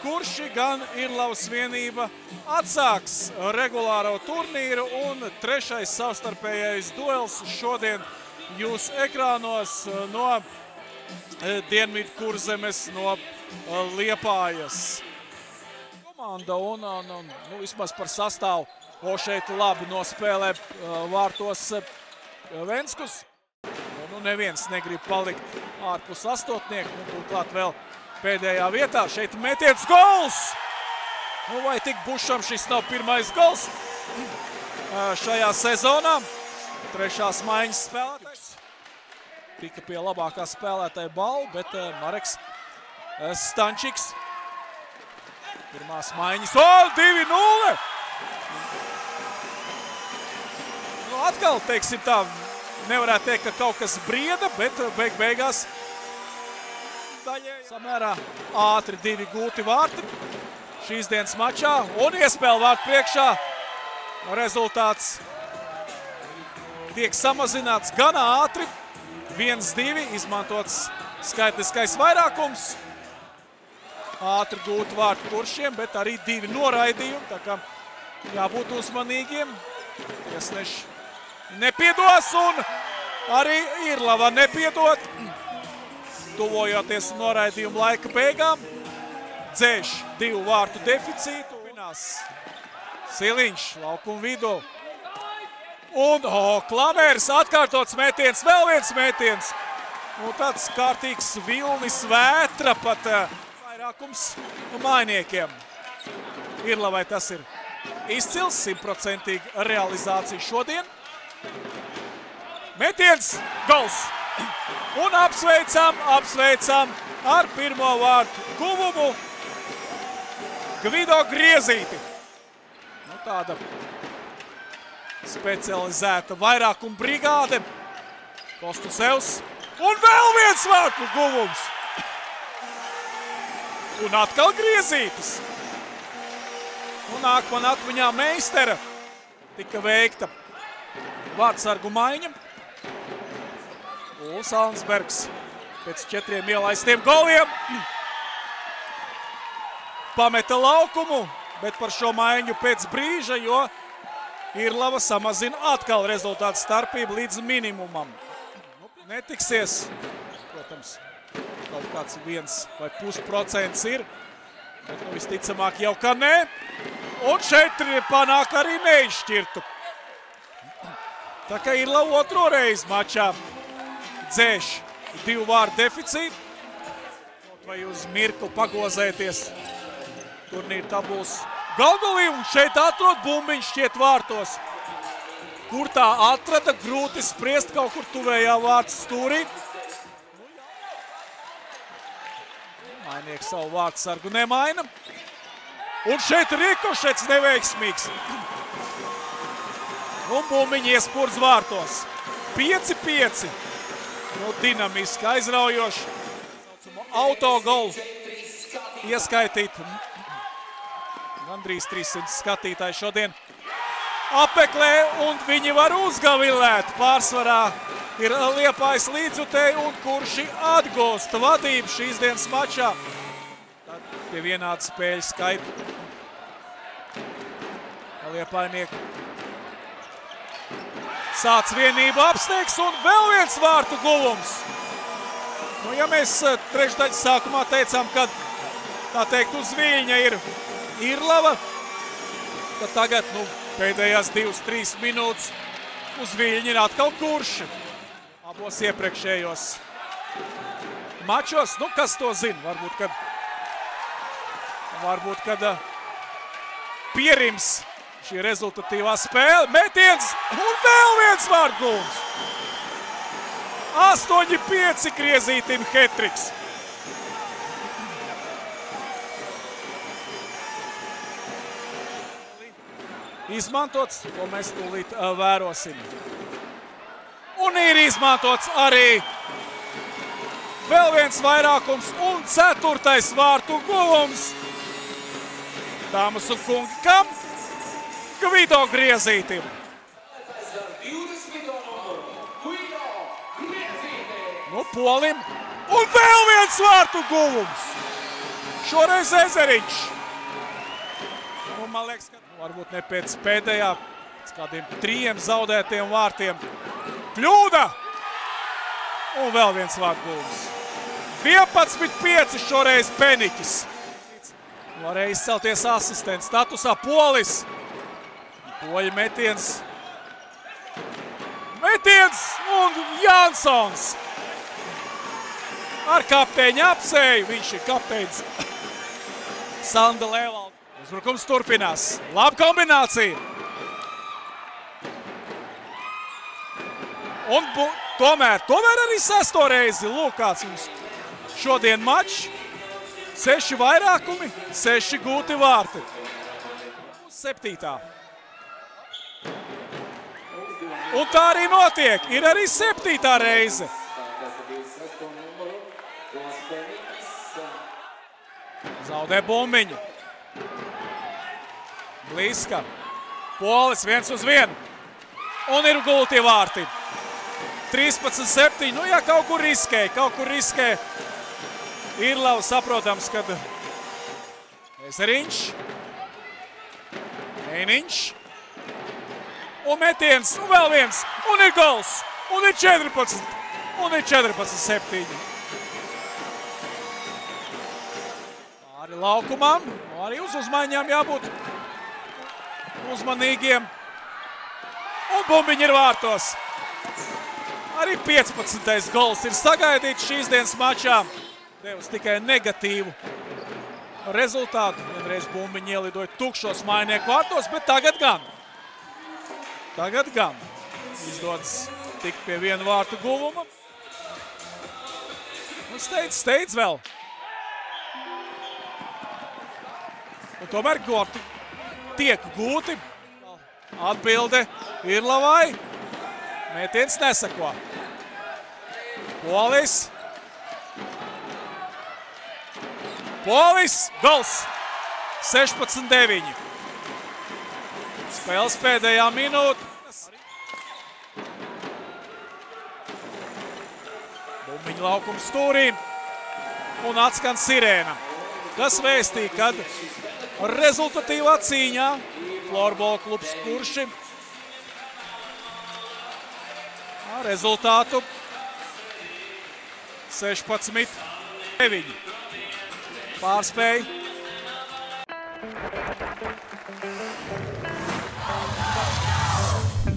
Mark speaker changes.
Speaker 1: Kurši gan Irlavas vienība atsāks regulāro turnīru un trešais savstarpējais duels šodien jūsu ekrānos no Dienvidu Kurzemes, no Liepājas. Komanda un vismaz par sastāvu šeit labi nospēlē vārtos Venskus. Neviens negrib palikt ārpus astotnieku, turklāt vēl pēdējā vietā. Šeit metiens gols! Vai tik Bušam šis nav pirmais gols šajā sezonā? Trešās maiņas spēlētājs. Tika pie labākā spēlētāja balva, bet Mareks Stančiks. Pirmās maiņas. 2-0! Atkal, teiksim tā, nevarētu teikt, ka kaut kas brieda, bet beigās samērā ātri 2 gūti vārti šīs dienas mačā un iespēle vārtu priekšā. Rezultāts tiek samazināts gan ātri. 1-2 izmantots skaitliskais vairākums. Ātri gūti vārtu Kuršiem, bet arī 2 noraidījumi. Tā kā jābūt uzmanīgiem. Tiesneši nepiedos un arī Irlava nepiedod. Tuvojoties noraidījuma laika beigām. Dzēš 2 vārtu deficītu. Siliņš laukuma vidū. Un Klamērs atkārtots metiens, vēl viens metiens. Tāds kārtīgs vilnis vētra pat vairākums mainiekiem. Irlavai tas ir izcils, 100% realizācija šodien. Metiens, gols! Un apsveicam ar pirmo vārtu guvumu Gvido Griezīti. Tāda specializēta vairākuma brigāde. Kostusevs. Un vēl viens vārtu guvums. Un atkal Griezītis. Un nākamā atmiņā Meistera tika veikta vārtsargu maiņa. Uls Alnsbergs pēc 4 ielaistiem goliem pameta laukumu, bet par šo maiņu pēc brīža, jo Irlava samazina atkal rezultātu starpību līdz minimumam. Netiksies, protams, kaut kāds 1,5% ir, bet visticamāk jau ka nē. Un šeit panāk arī neizšķirtu. Tā kā Irlava otro reizi mačā dzēš 2 vārtu deficītu. Vai uz mirkli pagozēties turnīra tabulas galgalī, un šeit atrod bumbiņš šķiet vārtos. Kur tā atrada, grūti spriest, kaut kur tuvējā vārtu stūrī. Mainieks savu vārtu sargu nemaina. Un šeit rikošets neveiksmīgs. Un bumbiņi iespurz vārtos. 5-5. Dinamiski aizraujoši. Autogolu ieskaitīt. Gandrīz 300 skatītāji šodien apmeklē, un viņi var uzgavilēt. Pārsvarā ir Liepājas līdzutēji, un kurši atgūst vadību šīs dienas mačā. Tad pie vienāda spēļu skaita. Liepājnieki sāc vienību apsteigs, un vēl viens vārtu guvums. Ja mēs trešdaļas sākumā teicām, ka tā teikt uz viļņa ir Irlava, tad tagad pēdējās 2-3 minūtes uz viļņa ir atkal Kurši. Abos iepriekšējos mačos, kas to zina, varbūt, kad pierims šī rezultatīvā spēle. Metiens un vēl viens vārtgūms. 8-5 Griezītim hetriks. Izmantots, ko mēs tūlīt vērosim. Un ir izmantots arī vēl viens vairākums un 4. vārtu guvums. Dāmas un kungi, kam? Gvido Griezītim. No Polim. Un vēl viens vārtu guvums. Šoreiz Ezeriņš. Nu, man liekas, ka varbūt ne pēc pēdējā, pēc kādiem 3 zaudētiem vārtiem. Kļūda! Un vēl viens vārtu guvums. 11-5 šoreiz Peniķis. Varēja izcelties asistents statusā Polis. Poļa metiens. Metiens un Jansons. Ar kapteiņa apsēju. Viņš ir kapteins Sanda Lēvalda. Uzbrukums turpinās. Laba kombinācija. Un tomēr arī 6. reizi. Lūk, kāds mums šodien mačs. 6 vairākumi, 6 gūti vārti. 7. Un tā arī notiek. Ir arī 7. reize. Zaudē bumbiņu. Bliska. Polis 1-1. Un ir gulti vārti. 13-7. Nu, ja kaut kur riskē. Irlava saprotams, kad Ezeriņš. Einiņš. Un metiens. Un vēl viens. Un ir gols. Un ir 14. Un ir 14-7. Arī laukumam. Arī uz uzmaiņām jābūt uzmanīgiem. Un bumbiņi ir vārtos. Arī 15. gols ir sagaidīts šīs dienas mačā. Devis tikai negatīvu rezultātu. Vienreiz bumbiņi ielidoja tukšos mainieku vārtos, bet tagad gan. Izdodas tikt pie viena vārtu guvuma. Un steidz vēl. Un tomēr gorti tiek gūti. Atbilde Irlavai. Mētiens nesako. Polis, gols, 16-9. Spēles pēdējā minūte. Bumbiņu laukums stūrī un atskan sirēna, kas vēstīja, kad rezultatīvā cīņā Florbola klubs Kurši ar rezultātu 16-9. Pārspēja.